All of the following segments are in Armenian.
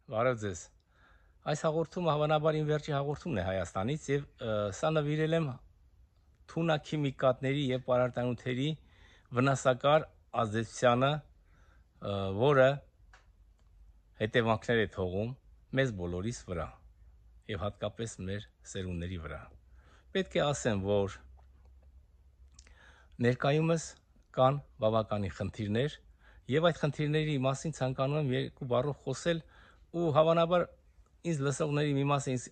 Բարև ձեզ։ Այս հաղորդումը հավանաբար իմ վերջի հաղորդումն է Հայաստանից եւ սա նվիրել եմ թունաքիմիկատների եւ պարարտանյութերի վնասակար ազդեցությանը, որը հետևանքներ է թողում մեզ բոլորիս վրա եւ հատկապես մեր սերունդների վրա։ Պետք է ասեմ, որ ներկայումս կան բավականին խնդիրներ եւ այդ խնդիրների մասին ցանկանում եմ երկու բառով խոսել ու հավանաբար ինձ լսողների մի մասը ինձ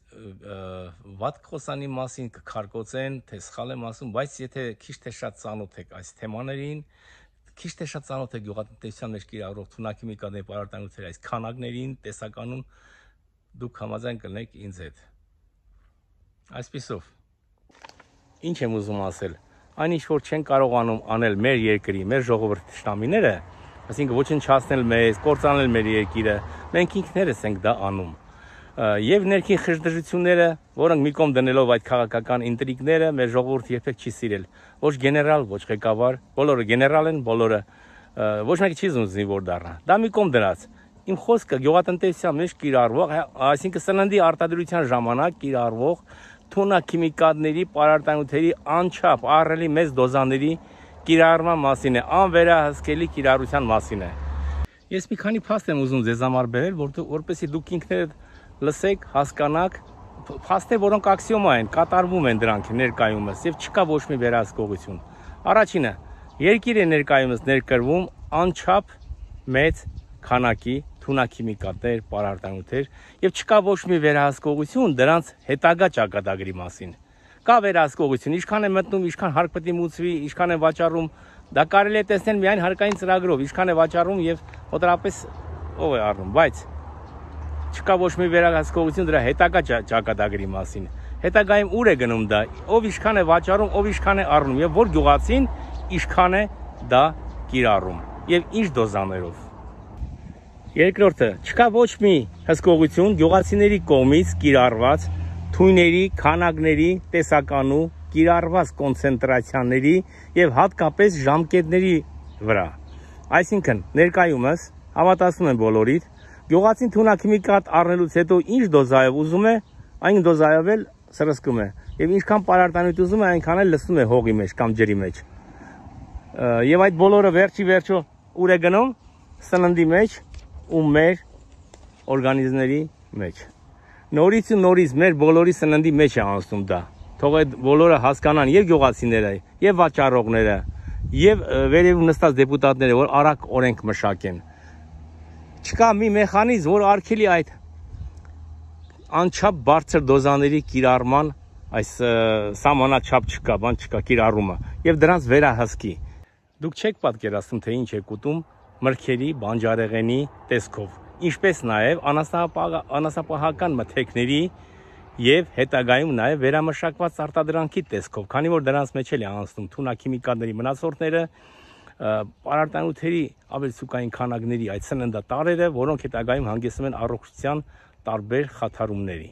վատ խոսանի մասին կքարկոծեն, թե սխալ եմ ասում, բայց եթե քիչ թե շատ ծանոթ եք այս թեմաներին, քիչ թե շատ ծանոթ եք գյուղատնտեսության մեջ կիրառվող թունաքիմիկատների պարարտանյութերի այս քանակներին, տեսականուն, դուք համաձայն կլինեք ինձ հետ։ Այսպիսով, ինչ եմ ուզում ասել, այնինչ որ չեն կարողանում անել մեր երկրի, մեր ժողովրդի թշնամիները, այսինքն ոչնչացնել մեզ, կործանել մեր երկիրը, մենք ինքներս ենք դա անում։ Եվ ներքին խժդժությունները, որոնք մի կողմ դնելով այդ քաղաքական ինտրիգները, մեր ժողովուրդը երբեք չի սիրել։ Ոչ գեներալ, ոչ ղեկավար, բոլորը գեներալ են, բոլորը ոչ մեկը չի ուզում զինվոր դառնա։ Դա մի կողմ դրած։ Իմ խոսքը գյուղատնտեսության մեջ կիրառվող, այսինքն սննդի արտադրության ժամանակ կիրառվող թունաքիմիկատների, պարարտանյութերի անչափ ահռելի մեծ դոզաների կիրառման մասին է, անվերահսկելի կիրառության մասին է։ Ես մի քանի փաստ եմ ուզում ձեզ համար բերել, որպեսզի դուք ինքներդ լսեք, հասկանաք, փաստեր, որոնք աքսիոմա են, կատարվում են դրանք ներկայումս եւ չկա ոչ մի վերահսկողություն։ Առաջինը, երկիր է ներկայումս ներկրվում անչափ մեծ քանակի թունաքիմիկատներ, պարարտանյութեր եւ չկա ոչ մի վերահսկողություն դրանց հետագա ճակատագրի մասին։ Կա վերահսկողություն, ինչքան է մտնում, ինչքան հարկ պետք է մուծվի, ինչքան է վաճառում, դա կարելի է տեսնել միայն հարկային ծրագրով, ինչքան է վաճառում եւ մոտավորապես ով է առնում, բայց չկա ոչ մի վերահսկողություն դրա հետագա ճակատագրի մասին։ Հետագայում ուր է գնում դա, ով ինչքան է վաճառում, ով ինչքան է առնում եւ որ գյուղացին ինչքան է դա կիրառում եւ ինչ դոզաներով։ Երկրորդը, չկա ոչ մի հսկողություն գյուղացիների կողմից կիրառված թույների, քանակների, տեսականու, կիրառված կոնցենտրացիաների եւ հատկապես ժամկետների վրա։ Այսինքն, ներկայումս հավատացնում եմ բոլորիդ, գյուղացին թունաքիմիկատ առնելուց հետո ինչ դոզայով ուզում է, այն դոզայով էլ սրսկում է։ Եվ ինչքան պարարտանյութ ուզում է, այնքան էլ լցնում է հողի մեջ կամ ջրի մեջ։ Եվ այդ բոլորը վերջի վերջո ուր է գնում, սննդի մեջ ու մեր օրգանիզմների մեջ։ Նորից ու նորից մեր բոլորի սննդի մեջ է անցնում դա։ Թող այդ բոլորը հասկանան եւ գյուղացիները, եւ վաճառողները, եւ վերևում նստած դեպուտատները, որ արագ օրենք մշակեն։ Չկա մի մեխանիզմ, որ արգելի այդ անչափ բարձր դոզաների կիրառման այս սահմանաչափ չկա, բան չկա կիրառումը եւ դրանց վերահսկի։ Դուք չեք պատկերացնում, թե ինչ եք ուտում մրգերի, բանջարեղենի տեսքով, ինչպես նաեւ անասնապահական մթերքների եւ հետագայում նաեւ վերամշակված արտադրանքի տեսքով, քանի որ դրանց մեջ էլ է անցնում թունաքիմիկատների մնացորդները, պարարտանյութերի ավելի սուկային քանակների այդ սննդատարերը, որոնք հետագայում հանգեցնում են առողջության տարբեր խաթարումների։